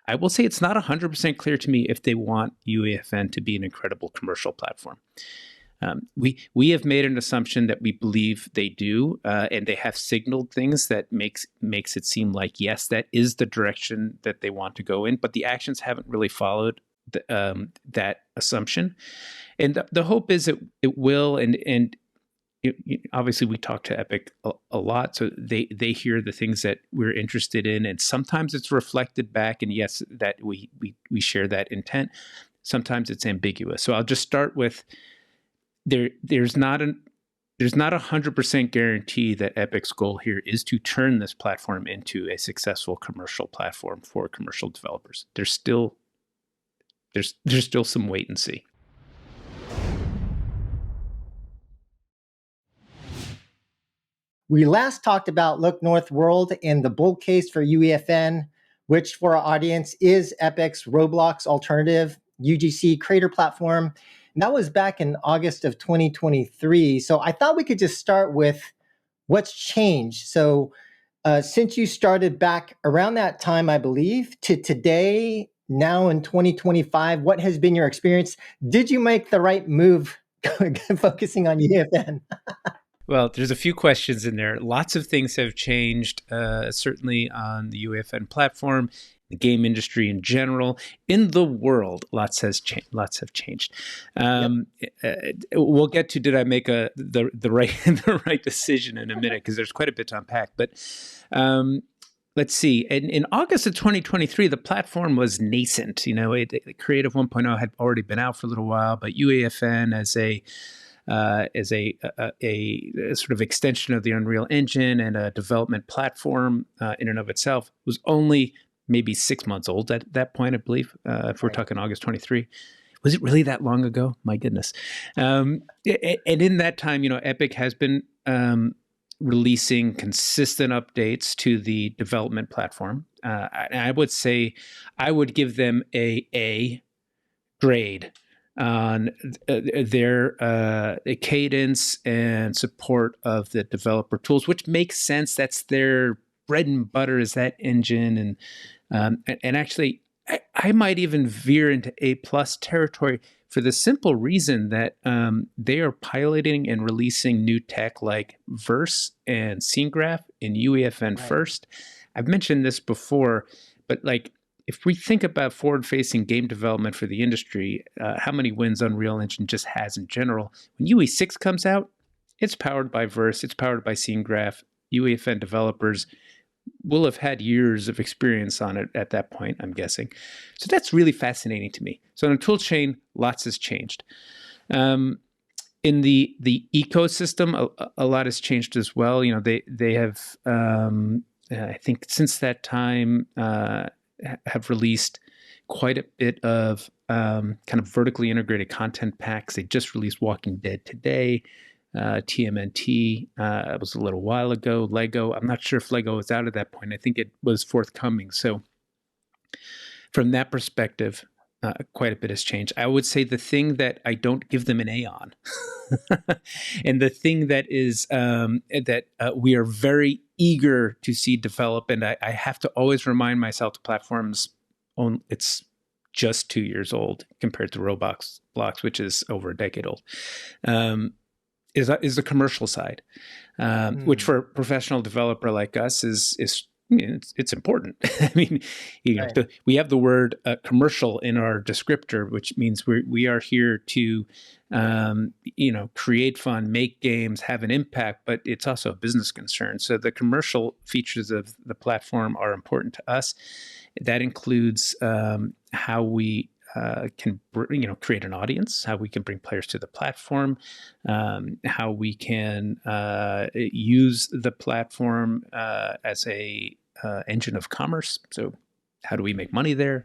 I will say it's not 100% clear to me if they want UEFN to be an incredible commercial platform. We have made an assumption that we believe they do, and they have signaled things that makes it seem like, yes, that is the direction that they want to go in, but the actions haven't really followed that assumption. And the hope is it will, and obviously we talk to Epic a lot, so they hear the things that we're interested in, and sometimes it's reflected back, and yes, that we share that intent. Sometimes it's ambiguous. So I'll just start with there's not a 100% guarantee that Epic's goal here is to turn this platform into a successful commercial platform for commercial developers. There's still some wait and see. We last talked about Look North World and the bull case for UEFN, which for our audience is Epic's Roblox alternative UGC creator platform. And that was back in August of 2023. So I thought we could just start with what's changed. So since you started back around that time, I believe, to today, now in 2025, what has been your experience? Did you make the right move focusing on UEFN? Well, there's a few questions in there. Lots of things have changed, certainly on the UEFN platform, the game industry in general, in the world. Lots have changed. We'll get to did I make the right decision in a minute, because there's quite a bit to unpack. But let's see. In August of 2023, the platform was nascent. Creative 1.0 had already been out for a little while, but UEFN as a sort of extension of the Unreal Engine and a development platform in and of itself was only maybe 6 months old at that point, I believe, if we're talking August 23. Was it really that long ago? My goodness. And in that time, Epic has been releasing consistent updates to the development platform. And I would say I would give them a grade on their cadence and support of the developer tools, which makes sense. That's their bread and butter, is that engine. And actually, I might even veer into A+ territory for the simple reason that they are piloting and releasing new tech like Verse and Scene Graph in UEFN first. I've mentioned this before, but if we think about forward-facing game development for the industry, how many wins Unreal Engine just has in general, when UE6 comes out, it's powered by Verse, it's powered by Scene Graph. UEFN developers will have had years of experience on it at that point, I'm guessing. So that's really fascinating to me. So in the tool chain, lots has changed. In the ecosystem, a lot has changed as well. They have, I think since that time, have released quite a bit of kind of vertically integrated content packs. They just released Walking Dead today. TMNT was a little while ago. Lego, I'm not sure if Lego was out at that point. I think it was forthcoming. So from that perspective, quite a bit has changed. I would say the thing that I don't give them an A on, and the thing that is that we are very eager to see develop, and I have to always remind myself the platform's it's just 2 years old compared to Roblox, which is over a decade old. Is the commercial side, which for a professional developer like us is it's important. I mean, we have the word commercial in our descriptor, which means we are here to create fun, make games, have an impact, but it's also a business concern. So the commercial features of the platform are important to us. That includes how we can create an audience, how we can bring players to the platform, how we can use the platform as a engine of commerce. So how do we make money there?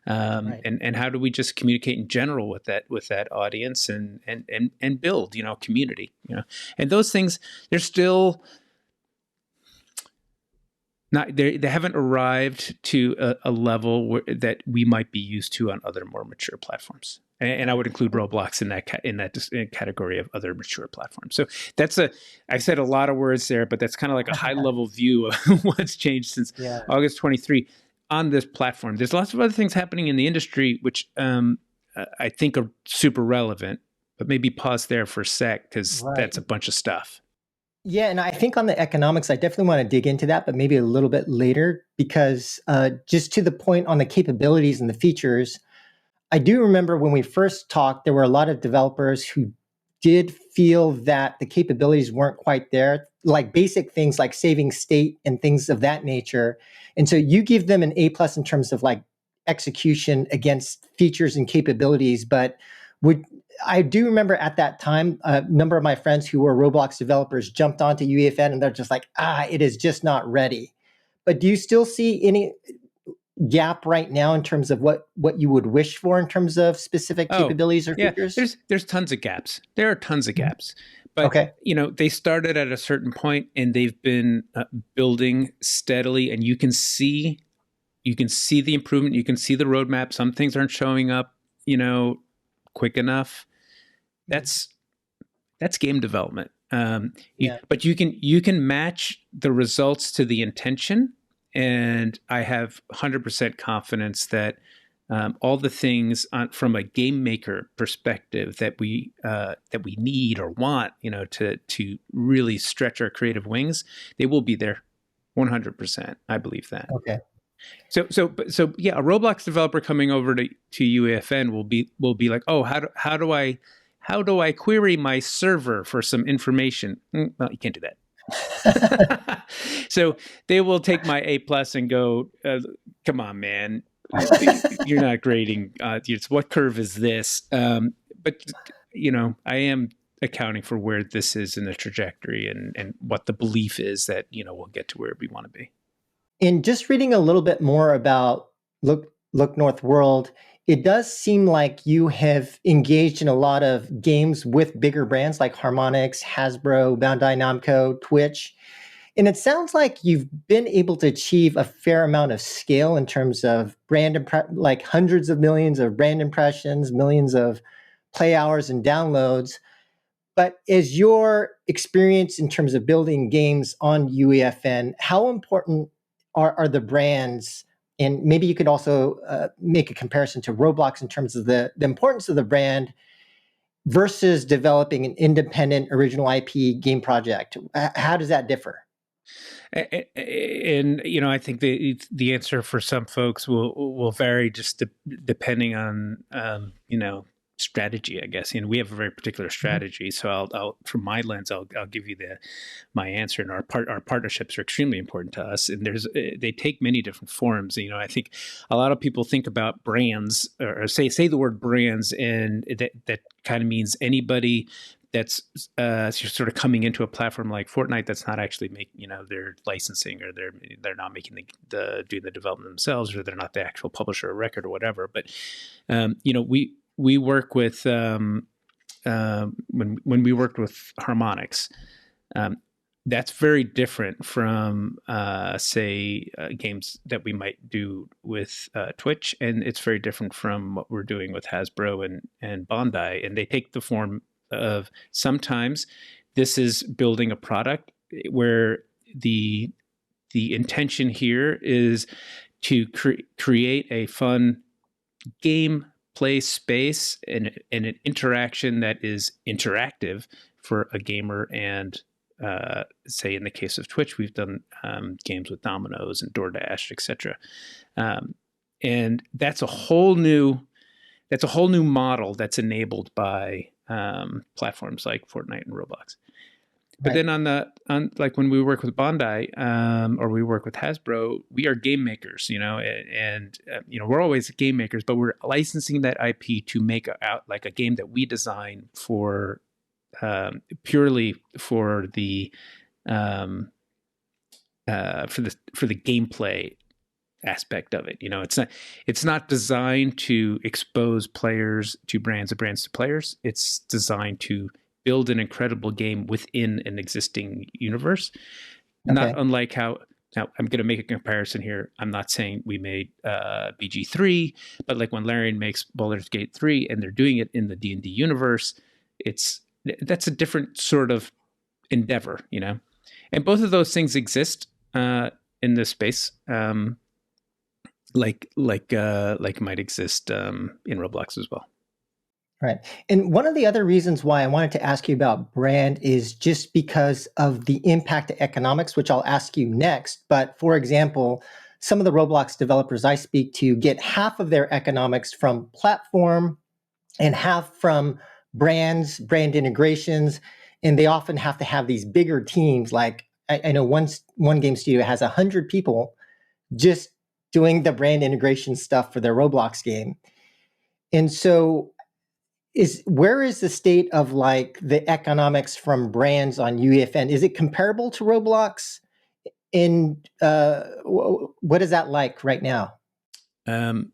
And how do we just communicate in general with that audience and build community, and those things, they're still not, they haven't arrived to a level that we might be used to on other more mature platforms. And I would include Roblox in that category of other mature platforms. So I've said a lot of words there, but that's kind of like a high level view of what's changed since August 23. on this platform. There's lots of other things happening in the industry, which I think are super relevant, but maybe pause there for a sec, because Right. that's a bunch of stuff. Yeah, and I think on the economics, I definitely want to dig into that, but maybe a little bit later, because just to the point on the capabilities and the features, I do remember when we first talked, there were a lot of developers who did feel that the capabilities weren't quite there, like basic things like saving state and things of that nature. And so you give them an A plus in terms of like execution against features and capabilities. But would I do remember at that time, a number of my friends who were Roblox developers jumped onto UEFN and they're just like, it is just not ready. But do you still see any gap right now in terms of what you would wish for in terms of specific Oh, capabilities or yeah, features? there's tons of gaps. There are tons of Mhm. gaps. But, Okay. they started at a certain point and they've been building steadily, and you can see the improvement, you can see the roadmap. Some things aren't showing up, quick enough. That's game development. Yeah. But you can match the results to the intention, and I have 100% confidence that all the things from a game maker perspective that we need or want, to really stretch our creative wings, they will be there, 100%. I believe that. Okay. So yeah, a Roblox developer coming over to UEFN will be like, oh, how do I query my server for some information? Well, you can't do that. So they will take my A plus and go, come on, man, you're not grading. What curve is this? But I am accounting for where this is in the trajectory, and what the belief is that we'll get to where we want to be. In just reading a little bit more about Look North World, it does seem like you have engaged in a lot of games with bigger brands like Harmonix, Hasbro, Bandai Namco, Twitch. And it sounds like you've been able to achieve a fair amount of scale in terms of like hundreds of millions of brand impressions, millions of play hours and downloads. But is your experience in terms of building games on UEFN, how important are the brands? And maybe you could also make a comparison to Roblox in terms of the importance of the brand versus developing an independent original IP game project. How does that differ? And I think the answer for some folks will vary, just depending on strategy, I guess. We have a very particular Mhm. strategy, so I'll from my lens, I'll give you my answer. And our partnerships are extremely important to us, and they take many different forms. I think a lot of people think about brands, or say the word brands, and that kind of means anybody that's sort of coming into a platform like Fortnite that's not actually making, their licensing, or they're not making doing the development themselves, or they're not the actual publisher or record or whatever. But we work with when we worked with Harmonix. That's very different from, say, games that we might do with Twitch, and it's very different from what we're doing with Hasbro and Bandai. And they take the form of, sometimes this is building a product where the intention here is to create a fun game play space, and an interaction that is interactive for a gamer. And say in the case of Twitch, we've done games with Domino's and DoorDash, etc. And that's a whole new model that's enabled by platforms like Fortnite and Roblox. But Right. then on like when we work with Bandai, or we work with Hasbro, we are game makers, and we're always game makers, but we're licensing that IP to make out like a game that we design for, purely for the gameplay aspect of it. It's not designed to expose players to brands, and brands to players. It's designed to build an incredible game within an existing universe. Not Okay. unlike how, now I'm going to make a comparison here. I'm not saying we made BG3, but like when Larian makes Baldur's Gate 3 and they're doing it in the D&D universe, that's a different sort of endeavor, and both of those things exist in this space. like might exist in Roblox as well. Right. And one of the other reasons why I wanted to ask you about brand is just because of the impact to economics, which I'll ask you next. But for example, some of the Roblox developers I speak to get half of their economics from platform and half from brands, brand integrations. And they often have to have these bigger teams. Like I know one game studio has 100 people just doing the brand integration stuff for their Roblox game. And so where is the state of like the economics from brands on UEFN? Is it comparable to Roblox? And what is that like right now? Um,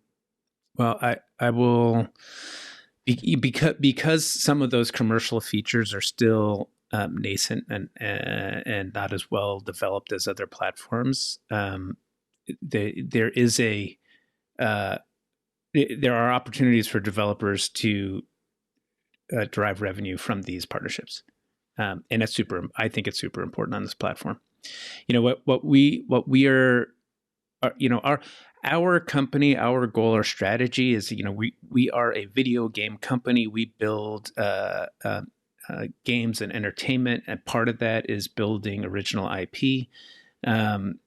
well, I will because some of those commercial features are still nascent and not as well developed as other platforms. There is a there are opportunities for developers to derive revenue from these partnerships, and it's super. I think it's super important on this platform. You know what we are you know our company, our goal, our strategy is, you know, we are a video game company. We build games and entertainment, and part of that is building original IP. And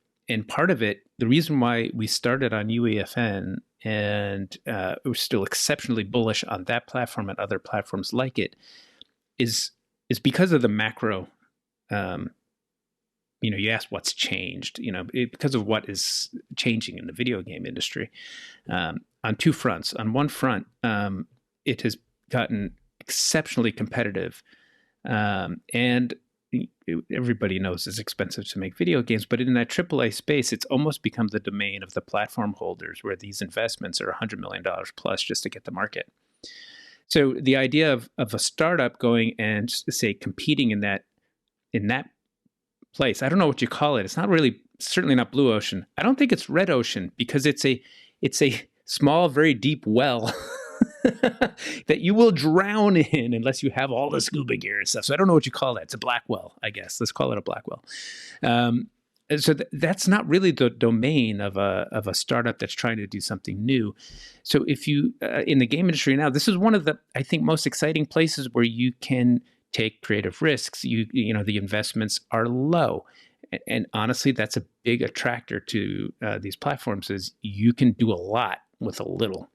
part of it, the reason why we started on UEFN and we're still exceptionally bullish on that platform and other platforms like it, is because of the macro. You know, you asked what's changed. You know, because of what is changing in the video game industry on two fronts. On one front, it has gotten exceptionally competitive, and everybody knows it's expensive to make video games, but in that AAA space, it's almost become the domain of the platform holders, where these investments are $100 million plus just to get the market. So the idea of a startup going and, say, competing in that place, I don't know what you call it. It's not really, certainly not blue ocean. I don't think it's red ocean, because it's a small, very deep well that you will drown in unless you have all the scuba gear and stuff. So I don't know what you call that. It's a black well, I guess. Let's call it a black well. So that's not really the domain of a startup that's trying to do something new. So if you in the game industry now, this is one of the, I think, most exciting places where you can take creative risks. You know, the investments are low. And honestly, that's a big attractor to these platforms, is you can do a lot with a little.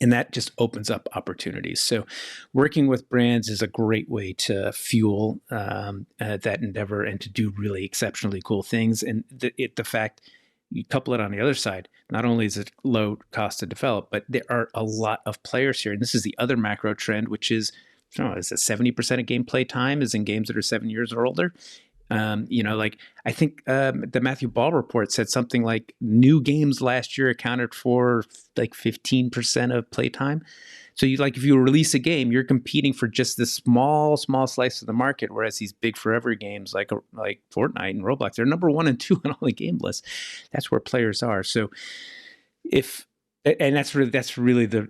And that just opens up opportunities. So working with brands is a great way to fuel that endeavor and to do really exceptionally cool things. And the fact, you couple it on the other side, not only is it low cost to develop, but there are a lot of players here. And this is the other macro trend, which is, I don't know, is it 70% of gameplay time is in games that are 7 years or older? You know, like, I think the Matthew Ball report said something like new games last year accounted for like 15% of playtime. So if you release a game, you're competing for just this small slice of the market, whereas these big forever games like Fortnite and Roblox, they're number 1 and 2 on all the game lists. That's where players are. So that's really the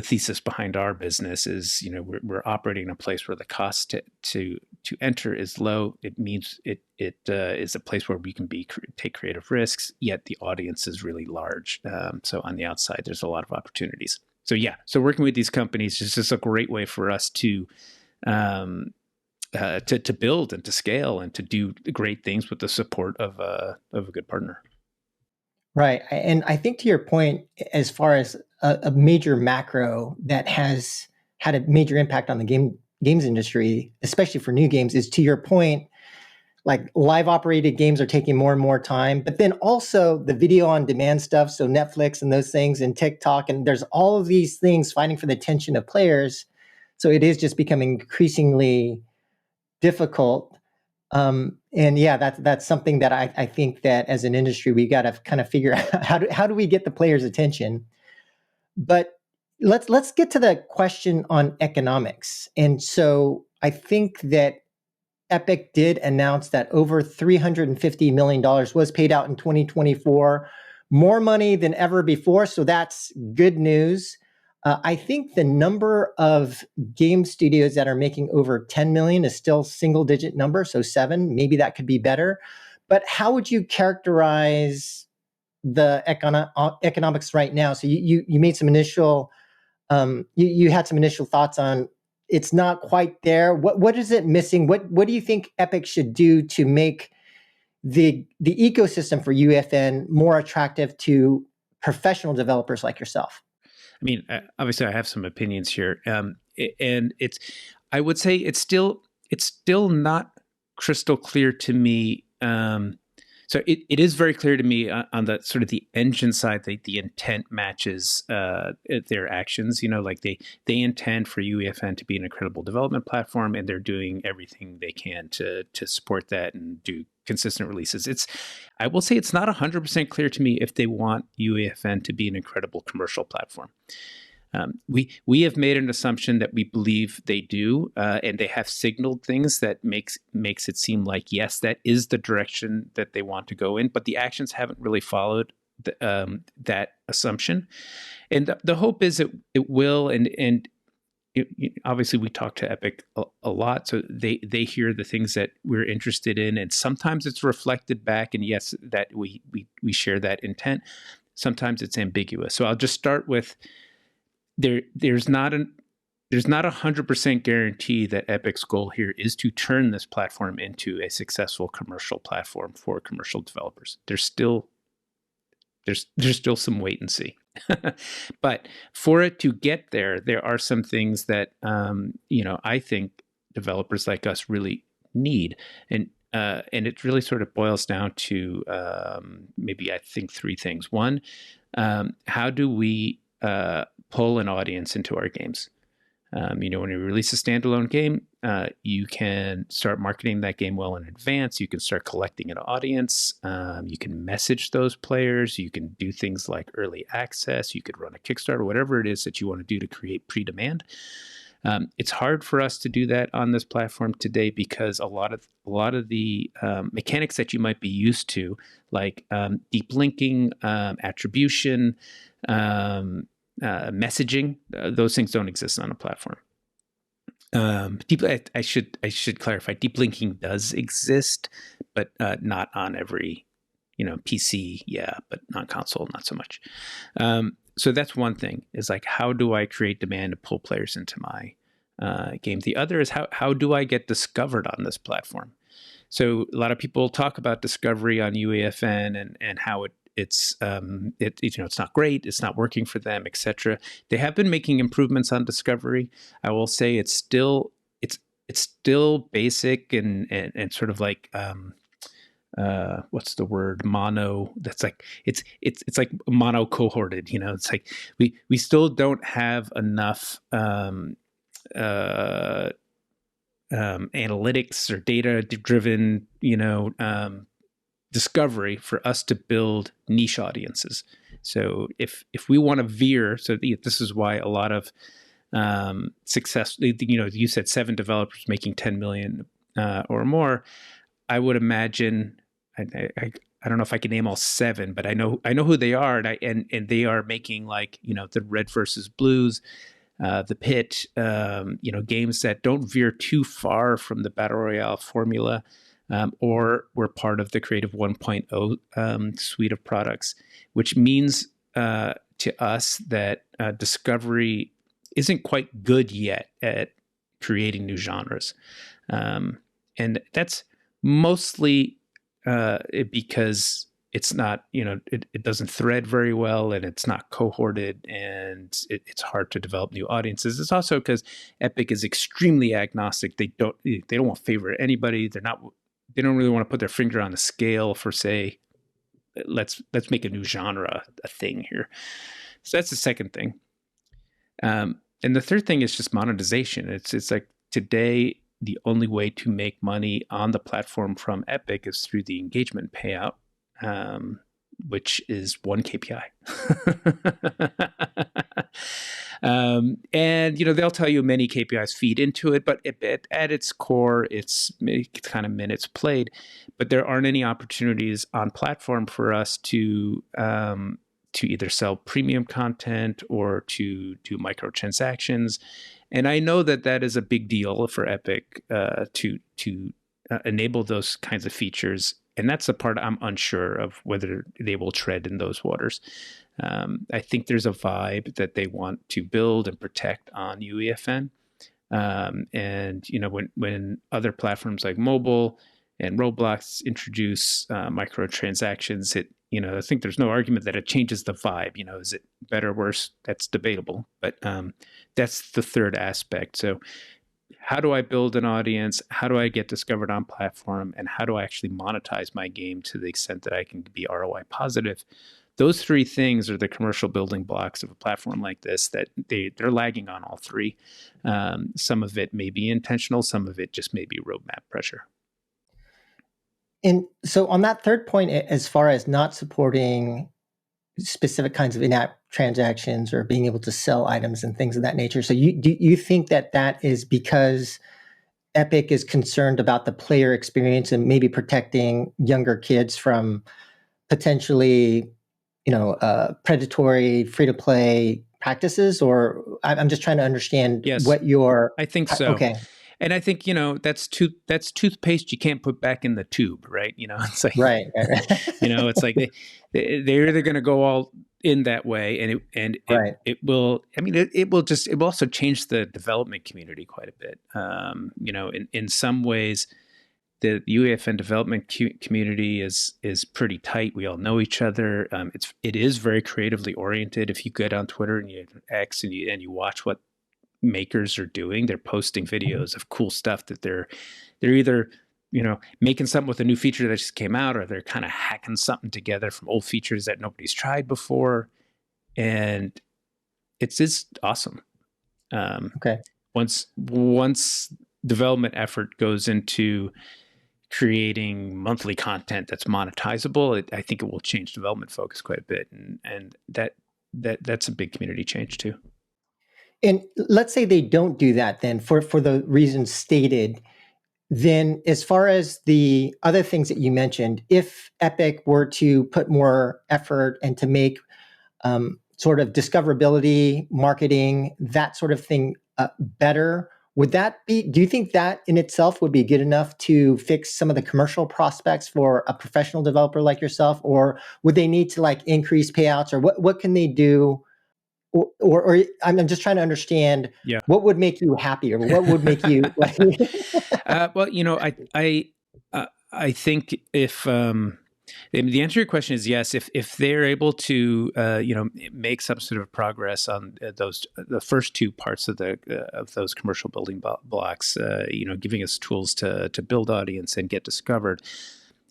thesis behind our business is, you know, we're operating in a place where the cost to enter is low. It means it is a place where we can take creative risks, yet the audience is really large. So on the outside, there's a lot of opportunities. So yeah, so working with these companies is just a great way for us to build and to scale and to do great things with the support of a good partner. Right. And I think to your point, as far as a major macro that has had a major impact on the games industry, especially for new games, is, to your point, like live operated games are taking more and more time, but then also the video on demand stuff. So Netflix and those things and TikTok, and there's all of these things fighting for the attention of players. So it is just becoming increasingly difficult. And yeah, that's something that I think that as an industry, we got to kind of figure out how do we get the players' attention. But let's get to the question on economics. And so I think that Epic did announce that over $350 million was paid out in 2024, more money than ever before. So that's good news. I think the number of game studios that are making over 10 million is still single digit number. So 7, maybe that could be better. But how would you characterize the economics right now. So you made some initial you had some initial thoughts on it's not quite there. What is it missing? What do you think Epic should do to make the ecosystem for UEFN more attractive to professional developers like yourself? I mean, obviously, I have some opinions here, and I would say it's still not crystal clear to me. So it is very clear to me on the sort of the engine side that the intent matches their actions. Like they intend for UEFN to be an incredible development platform, and they're doing everything they can to support that and do consistent releases. I will say it's not 100% clear to me if they want UEFN to be an incredible commercial platform. We have made an assumption that we believe they do, and they have signaled things that makes it seem like, yes, that is the direction that they want to go in, but the actions haven't really followed that assumption. And the hope is it will, and obviously we talk to Epic a lot, so they hear the things that we're interested in, and sometimes it's reflected back, and yes, that we share that intent. Sometimes it's ambiguous. So I'll just start with there's not 100% guarantee that Epic's goal here is to turn this platform into a successful commercial platform for commercial developers. There's still some wait and see. But for it to get there, there are some things that I think developers like us really need, and it really sort of boils down to maybe I think three things. One, how do we pull an audience into our games? When you release a standalone game, you can start marketing that game well in advance. You can start collecting an audience. You can message those players. You can do things like early access. You could run a Kickstarter, whatever it is that you want to do to create pre-demand. It's hard for us to do that on this platform today because a lot of the mechanics that you might be used to, like deep linking, attribution, messaging, those things don't exist on a platform. I should clarify, deep linking does exist, but not on every PC, but not console, not so much. So that's one thing, is like, how do I create demand to pull players into my game? The other is how do I get discovered on this platform? So a lot of people talk about discovery on UEFN and how it's not great, it's not working for them, etc. They have been making improvements on discovery. I will say it's still basic and sort of like what's the word, mono, that's like it's like mono cohorted. It's like we still don't have enough analytics or data driven discovery for us to build niche audiences. So if we want to veer, so this is why a lot of success, you said 7 developers making 10 million or more. I would imagine, I don't know if I can name all 7, but I know who they are, and they are making, like, the Red versus Blues, the Pit, games that don't veer too far from the Battle Royale formula, or we're part of the Creative 1.0 suite of products, which means to us that discovery isn't quite good yet at creating new genres. And that's mostly because it's not, it doesn't thread very well, and it's not cohorted, and it's hard to develop new audiences. It's also because Epic is extremely agnostic. They don't want to favor anybody. They don't really want to put their finger on the scale for, say, let's make a new genre a thing here. So that's the second thing. And the third thing is just monetization. It's like, today, the only way to make money on the platform from Epic is through the engagement payout, which is one KPI. And they'll tell you many KPIs feed into it, but at its core, it's kind of minutes played. But there aren't any opportunities on platform for us to either sell premium content or to do microtransactions. And I know that is a big deal for Epic to enable those kinds of features. and that's the part I'm unsure of whether they will tread in those waters. I think there's a vibe that they want to build and protect on UEFN. And when other platforms like mobile and Roblox introduce microtransactions, I think there's no argument that it changes the vibe. Is it better or worse? That's debatable, but that's the third aspect. So how do I build an audience? How do I get discovered on platform? And how do I actually monetize my game to the extent that I can be ROI positive? Those three things are the commercial building blocks of a platform like this that they're lagging on all three. Some of it may be intentional. Some of it just may be roadmap pressure. And so on that third point, as far as not supporting specific kinds of in-app transactions or being able to sell items and things of that nature. So do you think that is because Epic is concerned about the player experience and maybe protecting younger kids from potentially, predatory free-to-play practices? Or I'm just trying to understand what your... I think so. Okay. And I think, that's toothpaste you can't put back in the tube, right? It's like, right. it's like they're either going to go all in that way, and it will. I mean, it will also change the development community quite a bit. In some ways, the UEFN development community is pretty tight. We all know each other. It is very creatively oriented. If you get on Twitter and you X and you watch what makers are doing, they're posting videos of cool stuff that they're either making something with a new feature that just came out, or they're kind of hacking something together from old features that nobody's tried before, and it's just awesome. Okay. Once development effort goes into creating monthly content that's monetizable, I think it will change development focus quite a bit, and that's a big community change too. And let's say they don't do that then for the reasons stated. Then as far as the other things that you mentioned, if Epic were to put more effort and to make sort of discoverability, marketing, that sort of thing better, do you think that in itself would be good enough to fix some of the commercial prospects for a professional developer like yourself? Or would they need to increase payouts, or what can they do? Or I'm just trying to understand what would make you happy, or what would make you like. Well, I think if the answer to your question is yes, if they're able to make some sort of progress on the first two parts of those commercial building blocks, giving us tools to build audience and get discovered.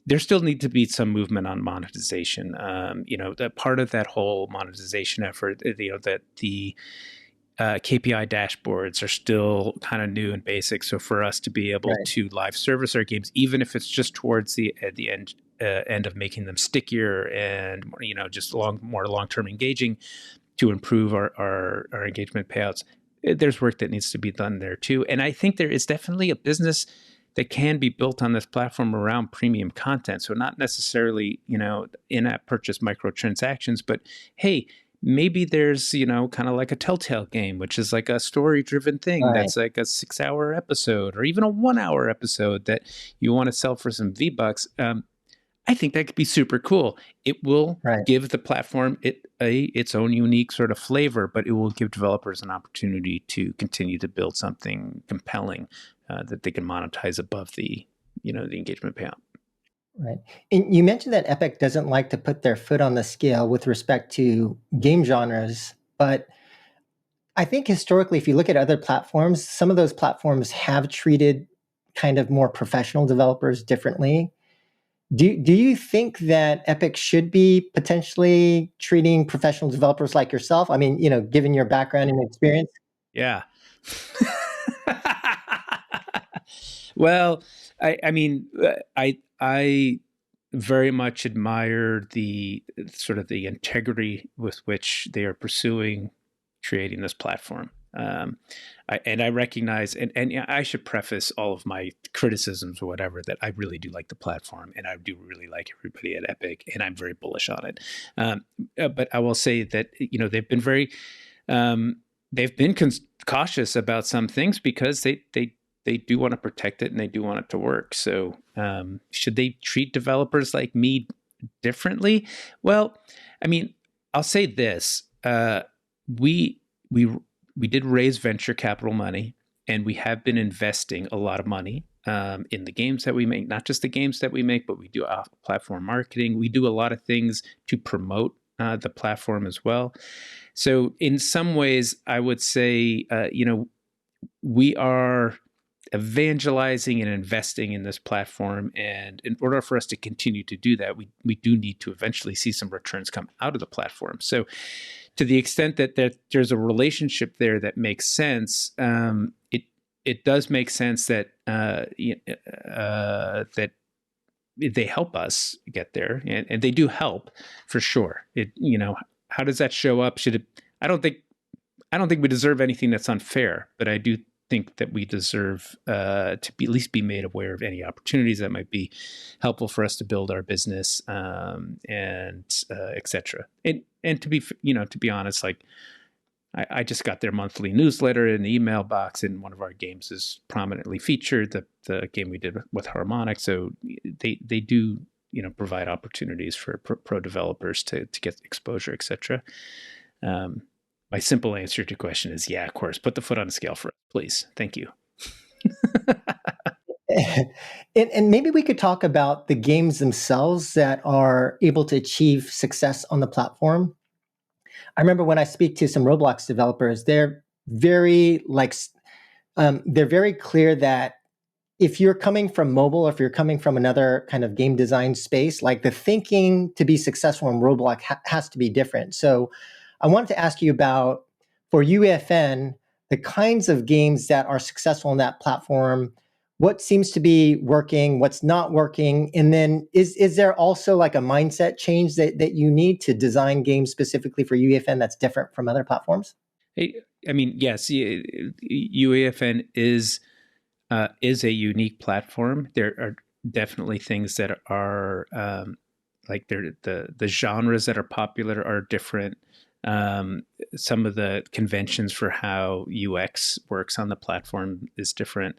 There still need to be some movement on monetization. That part of that whole monetization effort, that the KPI dashboards are still kind of new and basic. So for us to be able to live service our games, even if it's just towards the end of making them stickier and just more long-term engaging, to improve our engagement payouts, there's work that needs to be done there too. And I think there is definitely a business that can be built on this platform around premium content. So not necessarily, in-app purchase microtransactions, but hey, maybe there's, kind of like a Telltale game, which is like a story-driven thing that's like a 6-hour episode or even a 1-hour episode that you want to sell for some V-Bucks. I think that could be super cool. It will give the platform its own unique sort of flavor, but it will give developers an opportunity to continue to build something compelling that they can monetize above the engagement payout. Right. And you mentioned that Epic doesn't like to put their foot on the scale with respect to game genres, but I think historically, if you look at other platforms, some of those platforms have treated kind of more professional developers differently. Do you think that Epic should be potentially treating professional developers like yourself? I mean, given your background and experience. Yeah. Well, I mean, I very much admire the sort of the integrity with which they are pursuing creating this platform. I recognize, and I should preface all of my criticisms or whatever, that I really do like the platform, and I do really like everybody at Epic, and I'm very bullish on it. But I will say that they've been very cautious about some things because they they do want to protect it and they do want it to work. So should they treat developers like me differently? Well, I mean, I'll say this: we we we did raise venture capital money, and we have been investing a lot of money in the games that we make. Not just the games that we make, but we do off-platform marketing. We do a lot of things to promote the platform as well. So in some ways, I would say, we are evangelizing and investing in this platform. And in order for us to continue to do that, we do need to eventually see some returns come out of the platform. So to the extent that there's a relationship there that makes sense, it does make sense that that they help us get there, and they do help for sure. How does that show up? Should it? I don't think we deserve anything that's unfair, but I do think that we deserve to at least be made aware of any opportunities that might be helpful for us to build our business, and etc. And to be honest, like I just got their monthly newsletter in the email box, and one of our games is prominently featured. The game we did with Harmonic, so they do provide opportunities for pro developers to get exposure, etc. My simple answer to your question is, yeah, of course. Put the foot on the scale for us, please. Thank you. And maybe we could talk about the games themselves that are able to achieve success on the platform. I remember when I speak to some Roblox developers, they're very they're very clear that if you're coming from mobile, or if you're coming from another kind of game design space, like the thinking to be successful in Roblox has to be different. So I wanted to ask you about, for UEFN, the kinds of games that are successful on that platform, what seems to be working, what's not working, and then is there also like a mindset change that you need to design games specifically for UEFN that's different from other platforms? I mean, yes, UEFN is a unique platform. There are definitely things that are like the genres that are popular are different. Some of the conventions for how UX works on the platform is different.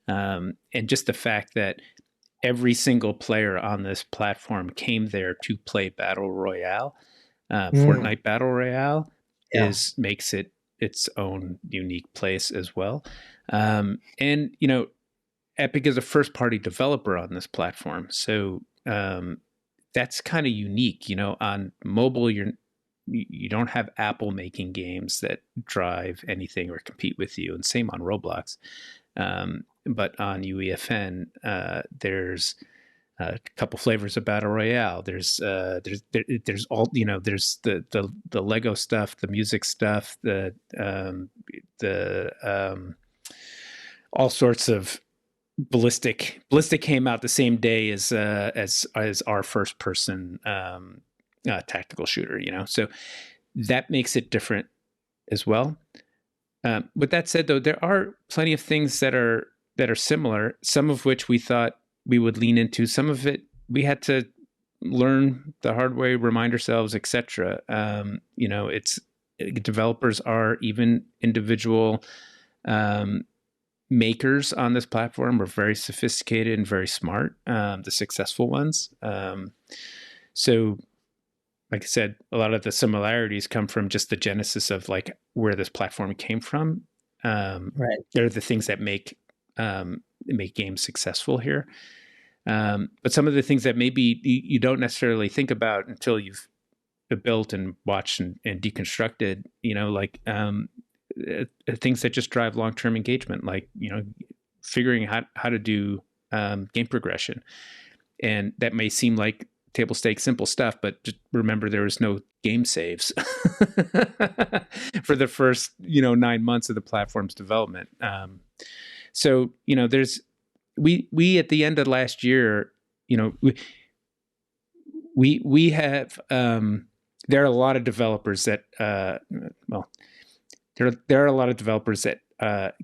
And just the fact that every single player on this platform came there to play Battle Royale, Fortnite Battle Royale, Yeah. makes it its own unique place as well. And Epic is a first party developer on this platform. So that's kind of unique. On mobile, you don't have Apple making games that drive anything or compete with you, and same on Roblox. But on UEFN, there's a couple flavors of Battle Royale. There's all there's the Lego stuff, the music stuff, the all sorts of ballistic came out the same day as our first person tactical shooter. So that makes it different as well. With that said, though, there are plenty of things that are similar. Some of which we thought we would lean into. Some of it we had to learn the hard way, remind ourselves, etc. It's developers are even individual makers on this platform are very sophisticated and very smart. The successful ones. So, like I said, a lot of the similarities come from just the genesis of like where this platform came from. Right. They're the things that make games successful here. But some of the things that maybe you don't necessarily think about until you've built and watched and deconstructed, like things that just drive long-term engagement, like, figuring how to do game progression. And that may seem like table stakes, simple stuff, but just remember there was no game saves for the first, 9 months of the platform's development. So, there's, we at the end of last year, we have, there are a lot of developers that, there are a lot of developers that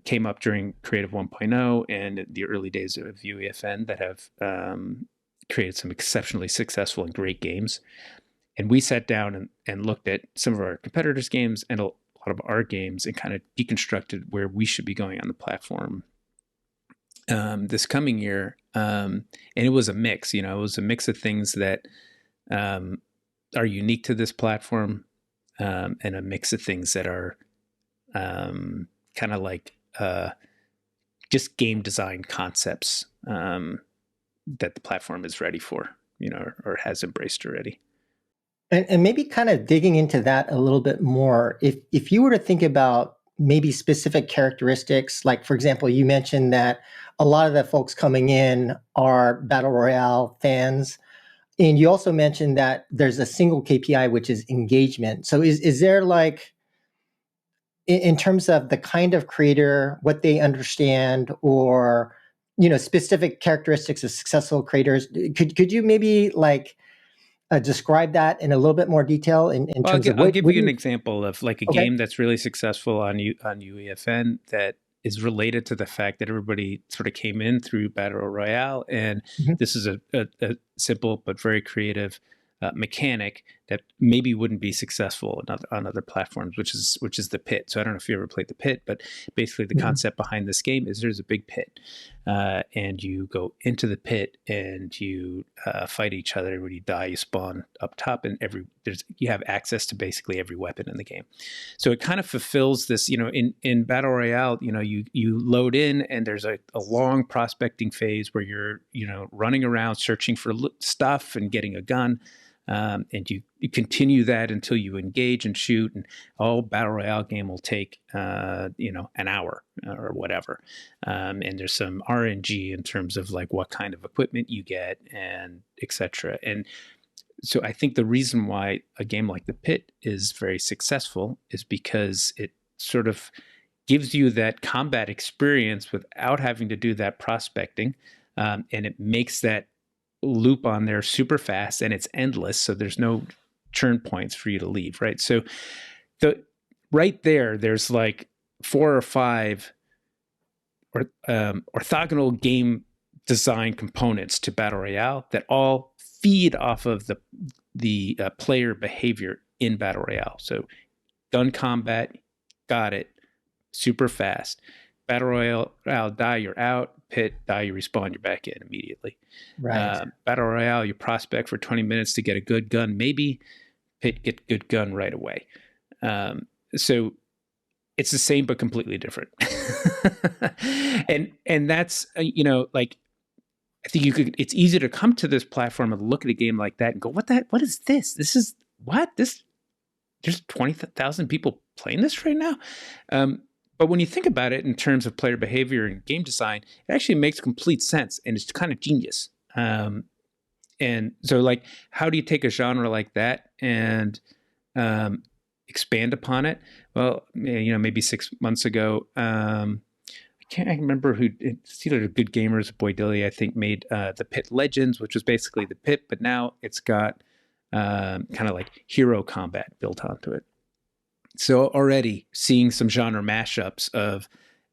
came up during Creative 1.0 and the early days of UEFN that have created some exceptionally successful and great games. And we sat down and looked at some of our competitors' games and a lot of our games and kind of deconstructed where we should be going on the platform. this coming year, and it was a mix. It was a mix of things that um, are unique to this platform, and a mix of things that are kind of like just game design concepts that the platform is ready for, or has embraced already. And maybe kind of digging into that a little bit more, if you were to think about maybe specific characteristics, like for example, you mentioned that a lot of the folks coming in are battle royale fans, and you also mentioned that there's a single KPI, which is engagement. So is there like, in terms of the kind of creator, what they understand, or specific characteristics of successful creators, could you maybe like describe that in a little bit more detail in Well, terms of I'll what give you do an you? example of like a Okay. game that's really successful on UEFN that is related to the fact that everybody sort of came in through Battle Royale, and Mhm. this is a simple but very creative mechanic that maybe wouldn't be successful on other platforms, which is the pit. So I don't know if you ever played the pit, but basically the Mhm. concept behind this game is there's a big pit, and you go into the pit and you fight each other. When you die, you spawn up top, and you have access to basically every weapon in the game. So it kind of fulfills this, in Battle Royale, you load in and there's a long prospecting phase where you're, running around searching for stuff and getting a gun. And you continue that until you engage and shoot, and all battle royale game will take an hour or whatever. And there's some RNG in terms of like what kind of equipment you get and etc. And so I think the reason why a game like the Pit is very successful is because it sort of gives you that combat experience without having to do that prospecting, and it makes that loop on there super fast, and it's endless. So there's no churn points for you to leave, right? So the right there's like four or five orthogonal game design components to battle royale that all feed off of the player behavior in battle royale. So gun combat, got it, super fast. Battle royale, die, you're out. Pit, die, you respawn, you're back in immediately. Right. Battle royale, you prospect for 20 minutes to get a good gun, maybe. Pit, get good gun right away. So it's the same but completely different. and that's like, I think it's easy to come to this platform and look at a game like that and go, what is this? This is what this there's 20,000 people playing this right now. But when you think about it in terms of player behavior and game design, it actually makes complete sense, and it's kind of genius. And so, like, how do you take a genre like that and um, expand upon it? Well, maybe 6 months ago, I can't remember who. It's either Good Gamers or Boy Dilly, I think, made the Pit Legends, which was basically the Pit, but now it's got kind of like hero combat built onto it. So already seeing some genre mashups of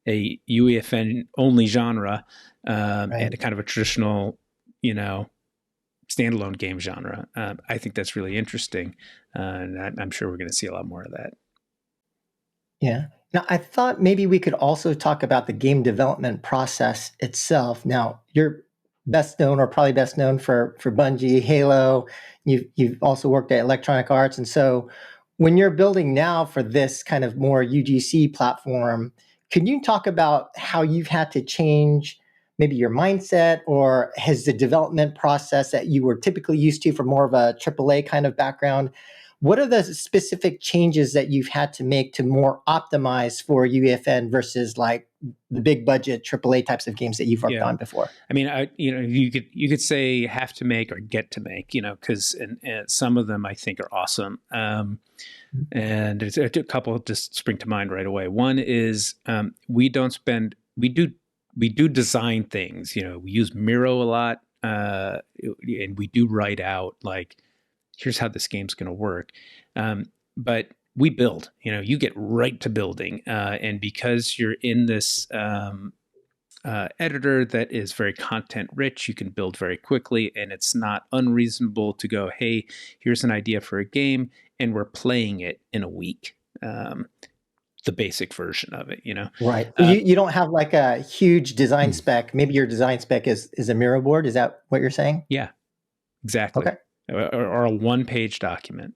a UEFN only genre, and Right. a kind of a traditional, standalone game genre. I think that's really interesting, and I'm sure we're going to see a lot more of that. Yeah. Now, I thought maybe we could also talk about the game development process itself. Now, you're best known, or probably best known for Bungie, Halo. You've also worked at Electronic Arts, and so when you're building now for this kind of more UGC platform, can you talk about how you've had to change maybe your mindset, or has the development process that you were typically used to from more of a AAA kind of background, what are the specific changes that you've had to make to more optimize for UEFN versus like the big budget AAA types of games that you've worked Yeah, on before? I mean, you could say have to make or get to make, because and some of them I think are awesome. And there's a couple just spring to mind right away. One is we do design things. We use Miro a lot, and we do write out like, here's how this game's going to work. But we build. You get right to building, and because you're in this editor that is very content rich, you can build very quickly, and it's not unreasonable to go, hey, here's an idea for a game, and we're playing it in a week. the basic version of it, you know? Right. So you don't have like a huge design Hmm. spec. Maybe your design spec is a Miro board. Is that what you're saying? Yeah, exactly. Okay. Or a one-page document.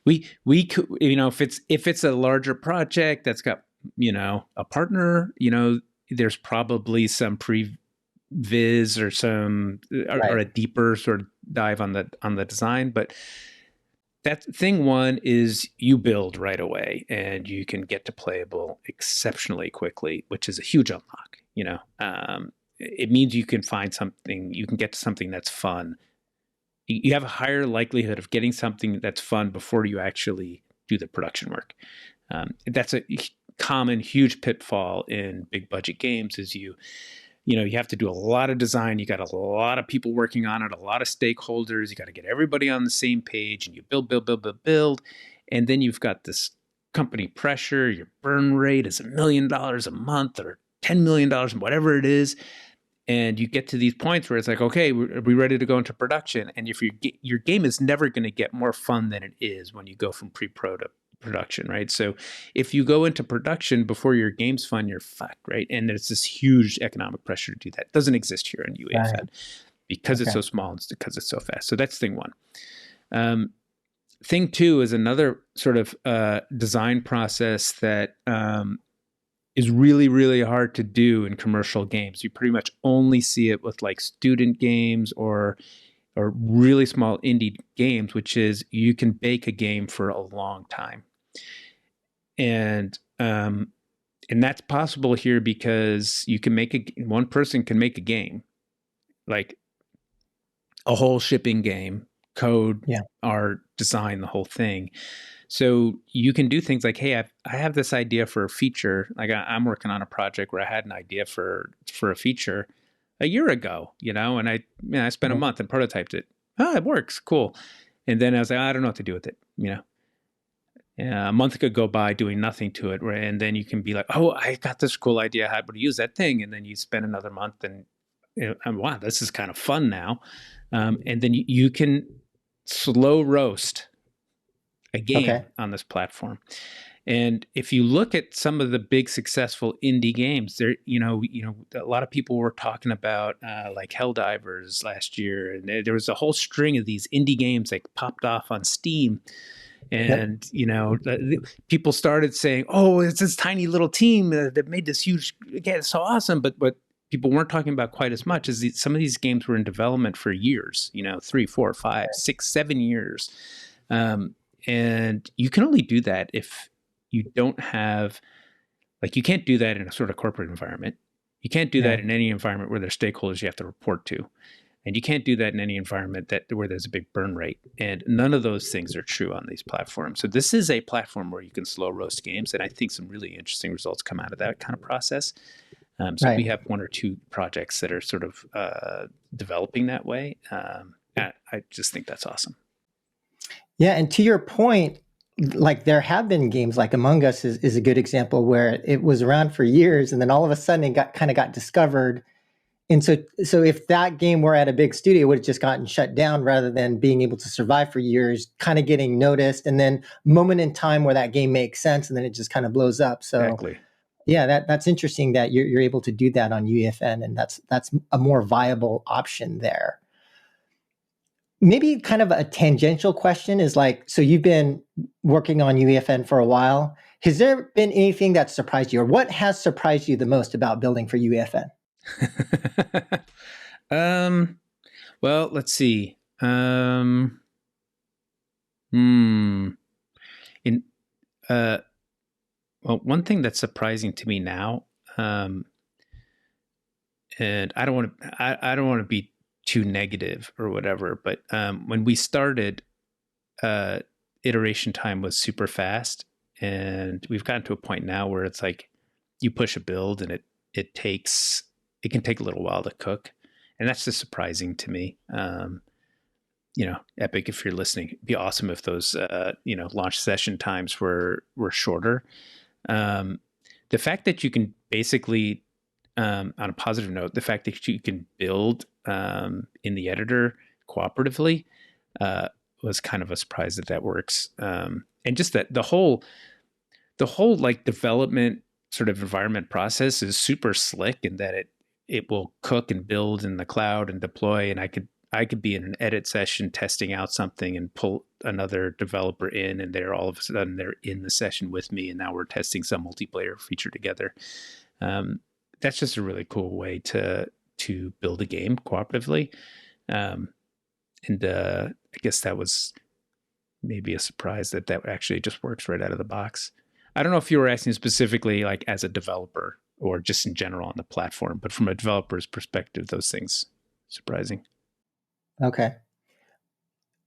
We could, you know, if it's a larger project that's got, you know, a partner, you know, there's probably some previs or some or Right. a deeper sort of dive on the design. But that thing one is you build right away and you can get to playable exceptionally quickly, which is a huge unlock. You know, it means you can find something, you can get to something that's fun. You have a higher likelihood of getting something that's fun before you actually do the production work. That's a common huge pitfall in big budget games is you know, you have to do a lot of design. You got a lot of people working on it, a lot of stakeholders. You got to get everybody on the same page, and you build, and then you've got this company pressure. Your burn rate is $1 million a month or $10 million, whatever it is, and you get to these points where it's like, okay, are we ready to go into production? And if your game is never going to get more fun than it is when you go from pre-pro to production, right? So if you go into production before your game's fun, you're fucked, right? And there's this huge economic pressure to do that. It doesn't exist here in Right. UEFN because it's Okay. so small and because it's so fast. So that's thing one. Thing two is another sort of design process that is really, really hard to do in commercial games. You pretty much only see it with like student games or really small indie games, which is you can bake a game for a long time. And that's possible here because you can one person can make a game, like a whole shipping game, code, Yeah. art, design, the whole thing. So you can do things like, hey, I have this idea for a feature. Like I'm working on a project where I had an idea for a feature a year ago, you know, and I spent a Mhm. month and prototyped it. Oh, it works, cool. And then I was like, I don't know what to do with it, you know. A month could go by doing nothing to it, right? And then you can be like, oh, I got this cool idea how to use that thing, and then you spend another month and, you know, and wow, this is kind of fun now. And then you can slow roast a game Okay. on this platform. And if you look at some of the big successful indie games, there, a lot of people were talking about like Helldivers last year, and there was a whole string of these indie games that popped off on Steam. Yep. And people started saying, "Oh, it's this tiny little team that made this huge. Yeah, it's so awesome." But what people weren't talking about quite as much is some of these games were in development for years. You know, 3, 4, 5, 6, 7 years. And you can only do that if you don't have, like, you can't do that in a sort of corporate environment. You can't do that Yeah. in any environment where there's stakeholders you have to report to. And you can't do that in any environment where there's a big burn rate. And none of those things are true on these platforms. So this is a platform where you can slow roast games. And I think some really interesting results come out of that kind of process. So we Right. have one or two projects that are sort of developing that way. I just think that's awesome. Yeah. And to your point, like there have been games like Among Us is a good example where it was around for years and then all of a sudden it got discovered. And so if that game were at a big studio, it would have just gotten shut down rather than being able to survive for years, kind of getting noticed, and then moment in time where that game makes sense, and then it just kind of blows up. So Exactly. yeah, that's interesting that you're able to do that on UEFN, and that's a more viable option there. Maybe kind of a tangential question is like, so you've been working on UEFN for a while. Has there been anything that surprised you, or what has surprised you the most about building for UEFN? um, well, let's see. Hmm. In Well, one thing that's surprising to me now, um, and I don't want to be too negative or whatever, but when we started, uh, iteration time was super fast, and we've gotten to a point now where it's like you push a build and it can take a little while to cook, and that's just surprising to me. Epic, if you're listening, it'd be awesome if those launch session times were shorter. Um, the fact that you can basically, on a positive note, the fact that you can build in the editor cooperatively uh, was kind of a surprise that works. And just that the whole the whole like development sort of environment process is super slick in that it will cook and build in the cloud and deploy, and I could be in an edit session testing out something and pull another developer in, and they're all of a sudden they're in the session with me, and now we're testing some multiplayer feature together. That's just a really cool way to build a game cooperatively. And I guess that was maybe a surprise that actually just works right out of the box. I don't know if you were asking specifically like as a developer or just in general on the platform, but from a developer's perspective, those things surprising. Okay.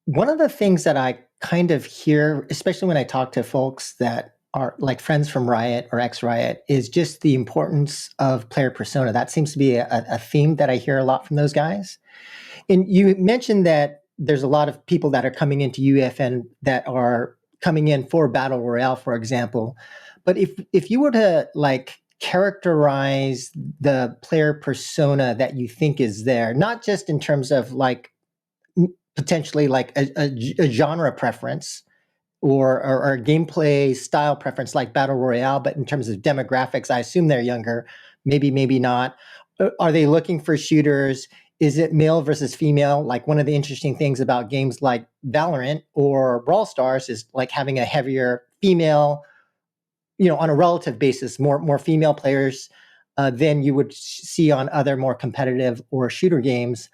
One of the things that I kind of hear, especially when I talk to folks that are like friends from Riot or ex Riot, is just the importance of player persona. That seems to be a theme that I hear a lot from those guys. And you mentioned that there's a lot of people that are coming into UEFN that are coming in for battle royale, for example. But if you were to like characterize the player persona that you think is there, not just in terms of like potentially like a genre preference or a gameplay style preference like battle royale, but in terms of demographics, I assume they're younger, maybe not. Are they looking for shooters? Is it male versus female? Like one of the interesting things about games like Valorant or Brawl Stars is like having a heavier female, on a relative basis, more female players than you would see on other more competitive or shooter games.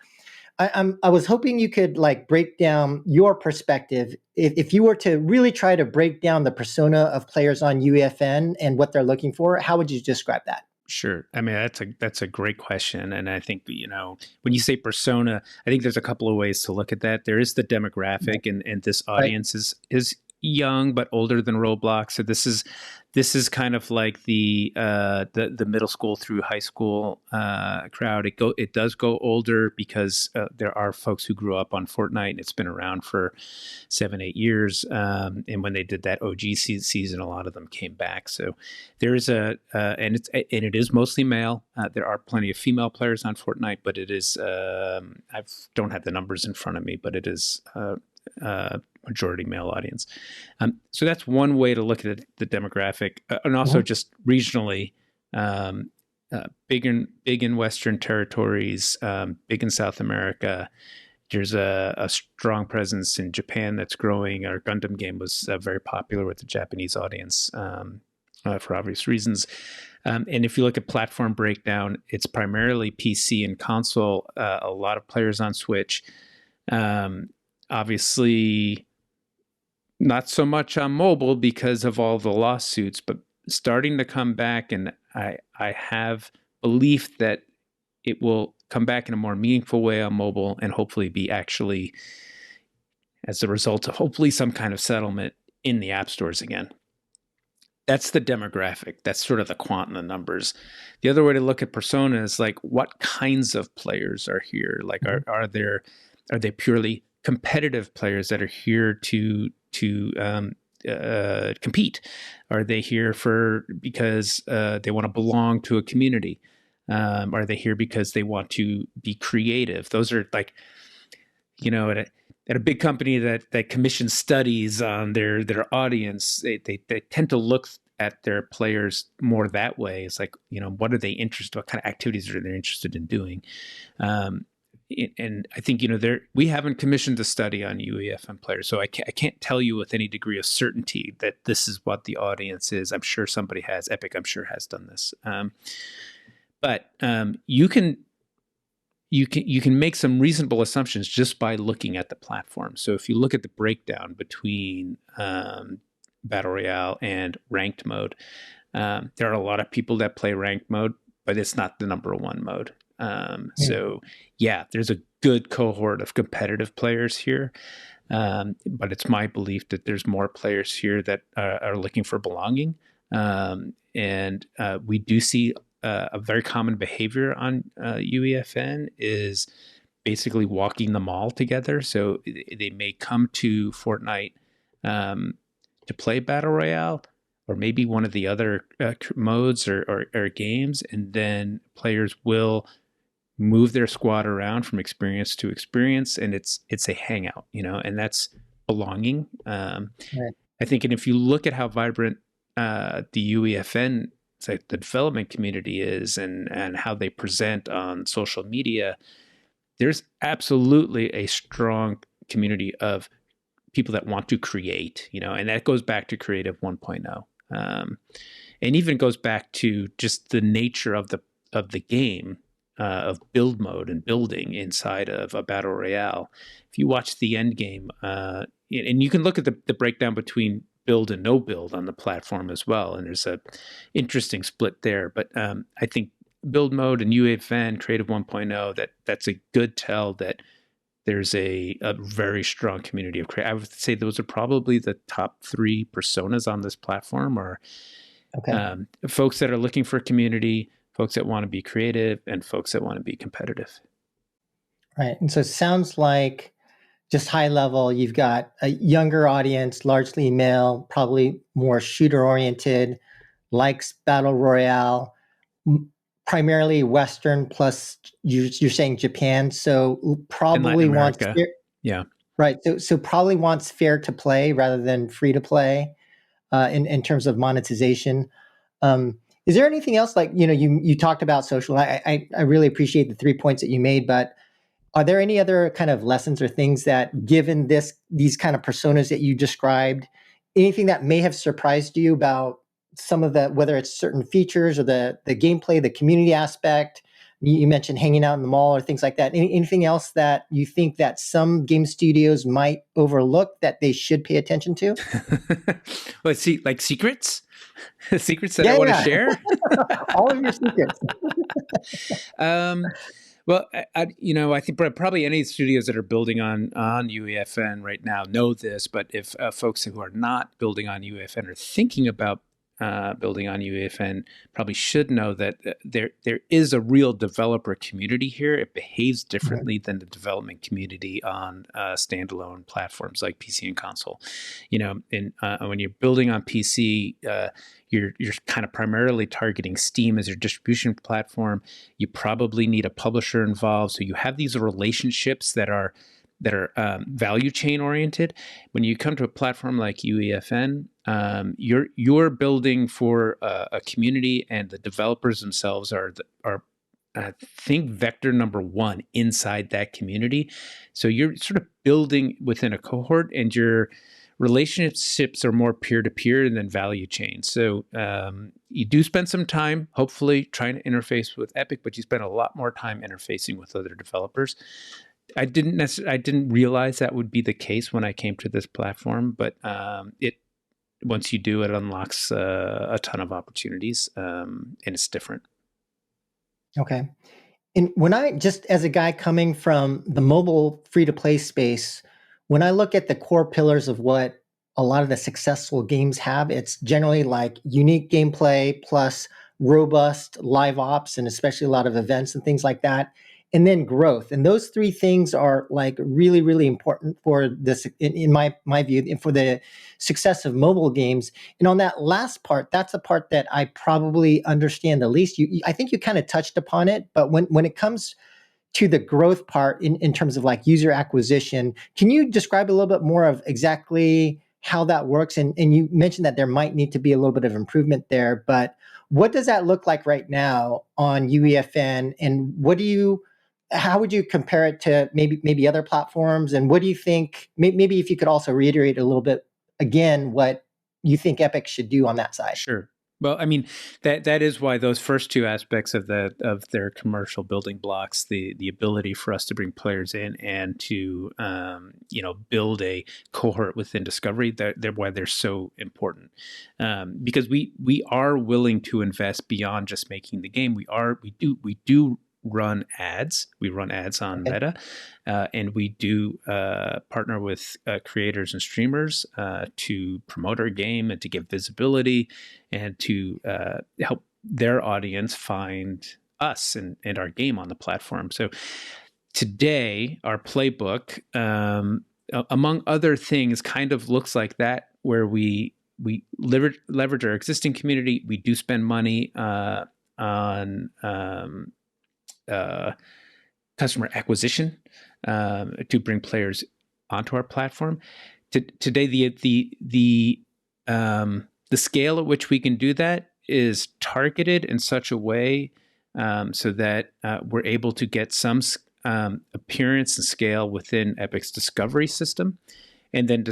I was hoping you could like break down your perspective. If you were to really try to break down the persona of players on UEFN and what they're looking for, how would you describe that? Sure. I mean, that's a great question, and I think when you say persona, I think there's a couple of ways to look at that. There is the demographic, and this Right. audience is young but older than Roblox. So this is kind of like the middle school through high school crowd. It does go older because there are folks who grew up on Fortnite, and it's been around for 7-8 years. And when they did that OG season, a lot of them came back. So there is and it is mostly male. There are plenty of female players on Fortnite, but it is I don't have the numbers in front of me, but it is majority male audience. So that's one way to look at the demographic, and also just regionally. Big in Western territories, big in South America. There's a strong presence in Japan that's growing. Our Gundam game was very popular with the Japanese audience for obvious reasons. And if you look at platform breakdown, it's primarily PC and console. A lot of players on Switch. Obviously, not so much on mobile because of all the lawsuits, but starting to come back. And I have belief that it will come back in a more meaningful way on mobile and hopefully be actually as a result of hopefully some kind of settlement in the app stores again. That's the demographic. That's sort of the quant and the numbers. The other way to look at persona is like, what kinds of players are here? Like, are they purely competitive players that are here to compete? Are they here because they want to belong to a community? Are they here because they want to be creative? Those are like, at a big company that commissions studies on their audience, they tend to look at their players more that way. It's like, what are they interested? What kind of activities are they interested in doing? And I think we haven't commissioned a study on UEFN players, so I can't tell you with any degree of certainty that this is what the audience is. I'm sure somebody has. Epic, I'm sure, has done this. But you can make some reasonable assumptions just by looking at the platform. So if you look at the breakdown between Battle Royale and ranked mode, there are a lot of people that play ranked mode, but it's not the number one mode. So yeah, there's a good cohort of competitive players here. But it's my belief that there's more players here that are looking for belonging. And we do see a very common behavior on UEFN is basically walking the mall together. So they may come to Fortnite to play Battle Royale, or maybe one of the other modes or games, and then players will move their squad around from experience to experience, and it's a hangout, and that's belonging. I think, and if you look at how vibrant the UEFN, like the development community is, and how they present on social media, there's absolutely a strong community of people that want to create, and that goes back to Creative 1.0. And even goes back to just the nature of the game, of build mode and building inside of a battle royale. If you watch the end game, and you can look at the breakdown between build and no build on the platform as well, and there's a interesting split there. But I think build mode and UEFN Creative 1.0, that's a good tell that there's a very strong community of creators. I would say those are probably the top 3 personas on this platform, are folks that are looking for a community, folks that want to be creative, and folks that want to be competitive. Right. And so it sounds like, just high level, you've got a younger audience, largely male, probably more shooter oriented, likes battle royale, primarily Western, plus you're saying Japan. So probably wants yeah, right. So probably wants fair to play rather than free to play, in terms of monetization. Is there anything else, like, you talked about social? I really appreciate the 3 points that you made, but are there any other kind of lessons or things that, given these kind of personas that you described, anything that may have surprised you about some of the, whether it's certain features or the gameplay, the community aspect? You mentioned hanging out in the mall or things like that. Anything else that you think that some game studios might overlook that they should pay attention to? Let's see, like secrets, secrets that I want to share. All of your secrets. Well, I think probably any studios that are building on UEFN right now know this, but if folks who are not building on UEFN are thinking about building on UEFN, probably should know that there is a real developer community here. It behaves differently than the development community on standalone platforms like PC and console. And when you're building on PC, you're kind of primarily targeting Steam as your distribution platform. You probably need a publisher involved, so you have these relationships that are value chain oriented. When you come to a platform like UEFN, you're building for a community, and the developers themselves are I think vector number 1 inside that community. So you're sort of building within a cohort, and your relationships are more peer-to-peer than value chain. So you do spend some time, hopefully, trying to interface with Epic, but you spend a lot more time interfacing with other developers. I didn't realize that would be the case when I came to this platform, but once you do, it unlocks a ton of opportunities, and it's different. Okay. And when I, just as a guy coming from the mobile free-to-play space, when I look at the core pillars of what a lot of the successful games have, it's generally like unique gameplay plus robust live ops, and especially a lot of events and things like that, and then growth. And those 3 things are like really, really important for this, in my view, and for the success of mobile games. And on that last part, that's the part that I probably understand the least. I think you kind of touched upon it, but when it comes to the growth part, in terms of like user acquisition, can you describe a little bit more of exactly how that works? And you mentioned that there might need to be a little bit of improvement there, but what does that look like right now on UEFN? And how would you compare it to maybe other platforms? And what do you think, maybe if you could also reiterate a little bit again, what you think Epic should do on that side? Sure. Well, I mean, that is why those first 2 aspects of their commercial building blocks, the ability for us to bring players in and to build a cohort within Discovery, they're why they're so important, because we are willing to invest beyond just making the game. We do run ads. We run ads on Meta, and we do partner with creators and streamers to promote our game and to give visibility and to help their audience find us and our game on the platform. So today, our playbook, among other things, kind of looks like that, where we leverage our existing community. We do spend money on customer acquisition to bring players onto our platform. Today, The scale at which we can do that is targeted in such a way so that we're able to get some appearance and scale within Epic's discovery system, and then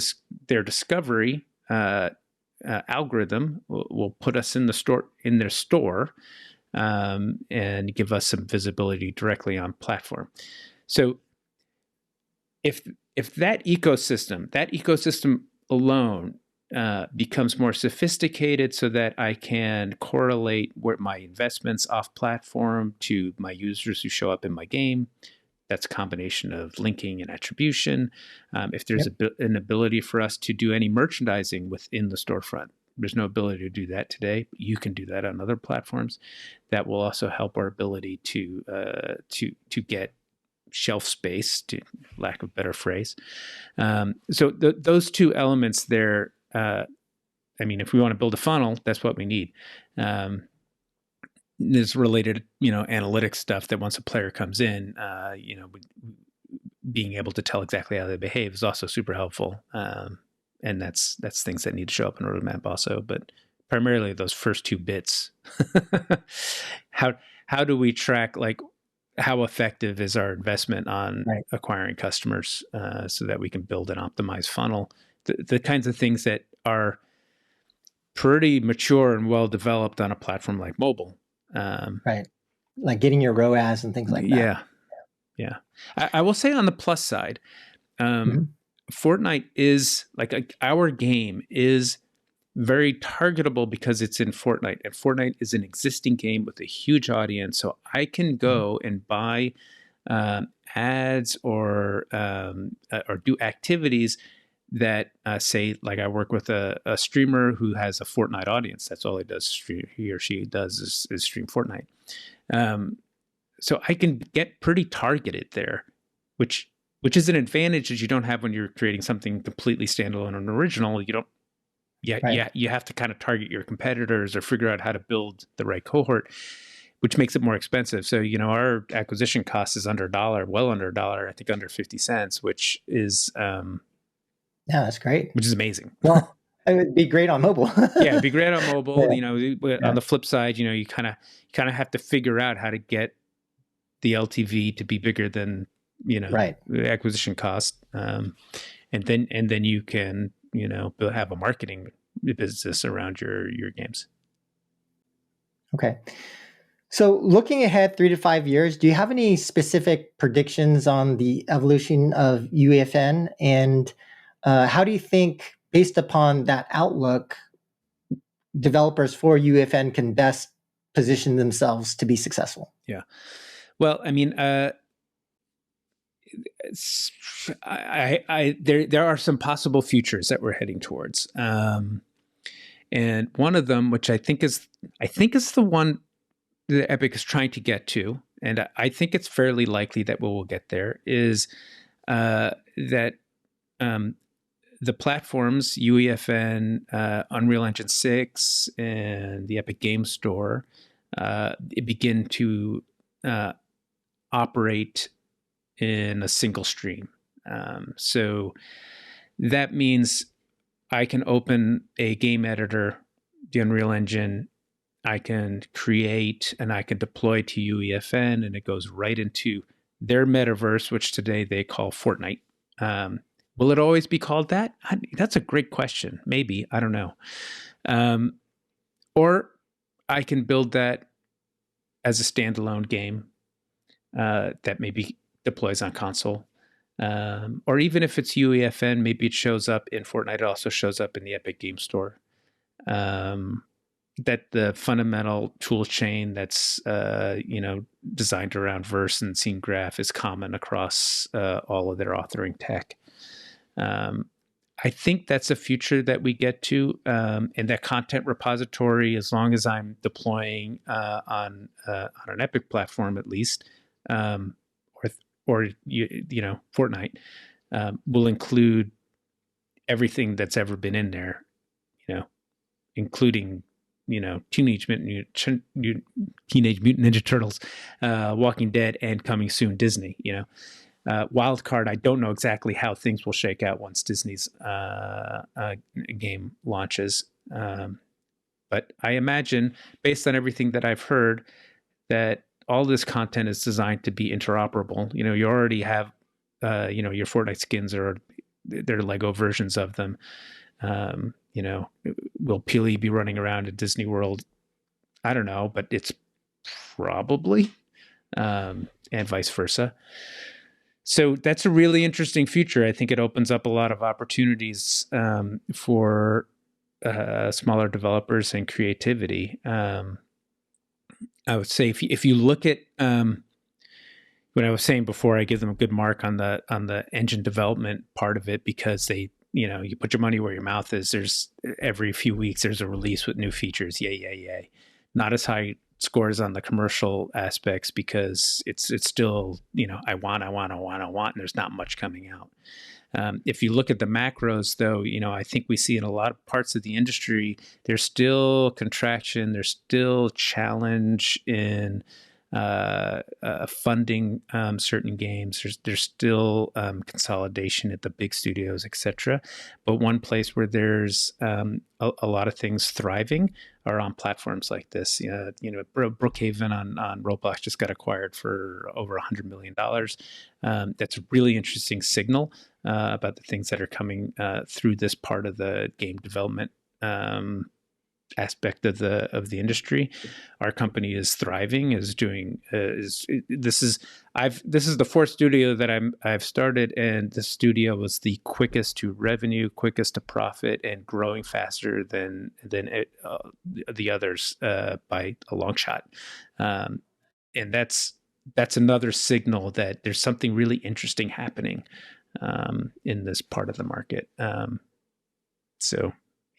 their discovery algorithm will put us in their store, and give us some visibility directly on platform. So if that ecosystem alone becomes more sophisticated, so that I can correlate where my investments off platform to my users who show up in my game, that's a combination of linking and attribution. If there's an ability for us to do any merchandising within the storefront, there's no ability to do that today. But you can do that on other platforms. That will also help our ability to get shelf space, to lack of a better phrase. So those two elements there. I mean, if we want to build a funnel, that's what we need. There's related, analytics stuff that once a player comes in, being able to tell exactly how they behave is also super helpful. And that's things that need to show up in a roadmap also. But primarily those first two bits. How do we track, like, how effective is our investment on acquiring customers, so that we can build an optimized funnel? The kinds of things that are pretty mature and well developed on a platform like mobile. Right. Like getting your ROAS and things like that. Yeah. I will say on the plus side, Fortnite is like our game is very targetable because it's in Fortnite, and Fortnite is an existing game with a huge audience. So I can go and buy ads or do activities that say, like, I work with a streamer who has a Fortnite audience. That's all he does. He or she does is stream Fortnite. So I can get pretty targeted there, which is an advantage that you don't have when you're creating something completely standalone and original. You don't. You have to kind of target your competitors or figure out how to build the right cohort, which makes it more expensive. So, our acquisition cost is under $1, well under $1, I think under 50 cents, which is that's great. Which is amazing. Well, it would be great on mobile. Yeah, it'd be great on mobile. On the flip side, you kind of have to figure out how to get the LTV to be bigger than the acquisition cost, and then you can have a marketing business around your games. Okay. So looking ahead 3 to 5 years, do you have any specific predictions on the evolution of UEFN? And how do you think, based upon that outlook, developers for UEFN can best position themselves to be successful? Yeah. Well, I mean, there are some possible futures that we're heading towards, and one of them, which I think is the one that Epic is trying to get to, and I think it's fairly likely that we will get there, is that the platforms UEFN, Unreal Engine 6, and the Epic Game Store begin to operate in a single stream. So that means I can open a game editor, the Unreal Engine, I can create and I can deploy to UEFN, and it goes right into their metaverse, which today they call Fortnite. Will it always be called that? That's a great question. Maybe. I don't know. Or I can build that as a standalone game that maybe deploys on console. Or even if it's UEFN, maybe it shows up in Fortnite. It also shows up in the Epic Game Store. That the fundamental tool chain that's designed around verse and scene graph is common across all of their authoring tech. I think that's a future that we get to, and that content repository, as long as I'm deploying on an Epic platform at least, or Fortnite, will include everything that's ever been in there, including Teenage Mutant Ninja Turtles, Walking Dead, and coming soon Disney. Wildcard, I don't know exactly how things will shake out once Disney's game launches. But I imagine, based on everything that I've heard, that all this content is designed to be interoperable. You already have, your Fortnite skins, or they're Lego versions of them. Will Peely be running around at Disney World? I don't know, but it's probably, and vice versa. So that's a really interesting future. I think it opens up a lot of opportunities for smaller developers and creativity. I would say if you look at what I was saying before, I give them a good mark on the engine development part of it, because you put your money where your mouth is. There's every few weeks there's a release with new features. Yay. Not as high scores on the commercial aspects, because it's still, I want, and there's not much coming out. If you look at the macros, though, I think we see in a lot of parts of the industry, there's still contraction, there's still challenge in funding certain games. There's still consolidation at the big studios, etc. But one place where there's a lot of things thriving are on platforms like this. Brookhaven on Roblox just got acquired for over $100 million. That's a really interesting signal about the things that are coming through this part of the game development aspect of the industry. Our company is thriving, is doing this is the fourth studio that I've started, and the studio was the quickest to revenue, quickest to profit, and growing faster than the others by a long shot. And that's another signal that there's something really interesting happening in this part of the market. So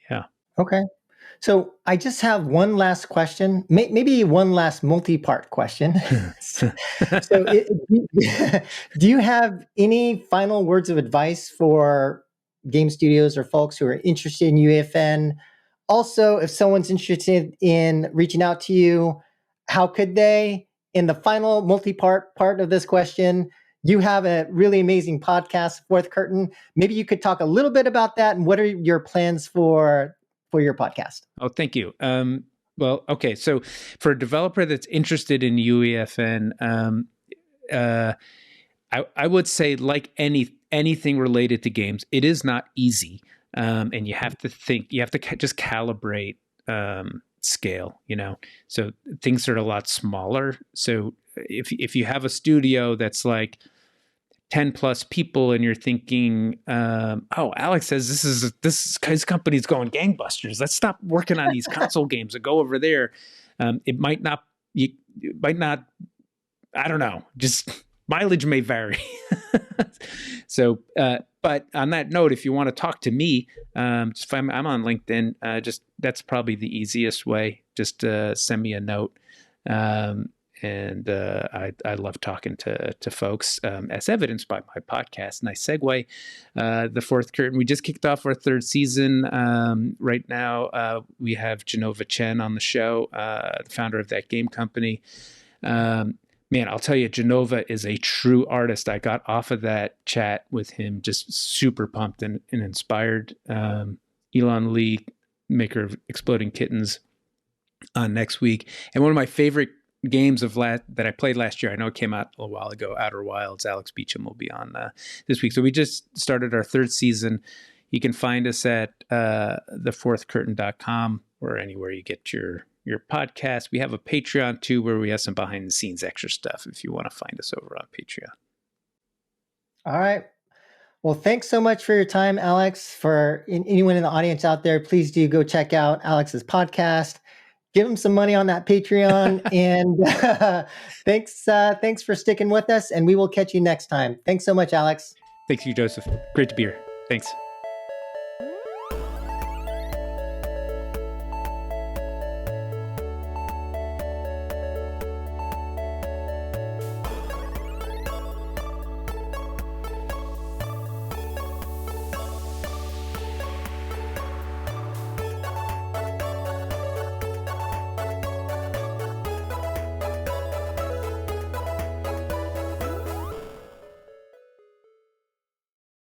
yeah. Okay. So I just have one last question, maybe one last multi-part question. Do you have any final words of advice for game studios or folks who are interested in UEFN? Also, if someone's interested in reaching out to you, how could they? In the final multi-part part of this question, you have a really amazing podcast, Fourth Curtain. Maybe you could talk a little bit about that, and what are your plans for your podcast? Oh, thank you. Well, okay. So for a developer that's interested in UEFN, I would say, like anything related to games, it is not easy. And you have to just calibrate scale, so things are a lot smaller. So if you have a studio that's like 10 plus people, and you're thinking, oh, Alex says this his company's going gangbusters, let's stop working on these console games and go over there. It might not, I don't know, just mileage may vary. So, but on that note, if you want to talk to me, I'm on LinkedIn. That's probably the easiest way. Just send me a note. And I love talking to folks, as evidenced by my podcast. Nice segue. The Fourth Curtain. We just kicked off our third season. Right now, we have Genova Chen on the show, the founder of That Game Company. Man, I'll tell you, Genova is a true artist. I got off of that chat with him just super pumped and inspired. Elon Lee, maker of Exploding Kittens, on next week. And one of my favorite games that I played last year, I know it came out a little while ago, Outer Wilds. Alex Beecham will be on this week. So we just started our third season. You can find us at thefourthcurtain.com or anywhere you get your podcast. We have a Patreon too, where we have some behind the scenes extra stuff if you want to find us over on Patreon. All right. Well, thanks so much for your time, Alex. For anyone in the audience out there, please do go check out Alex's podcast. Give him some money on that Patreon. And thanks for sticking with us. And we will catch you next time. Thanks so much, Alex. Thanks you, Joseph. Great to be here. Thanks.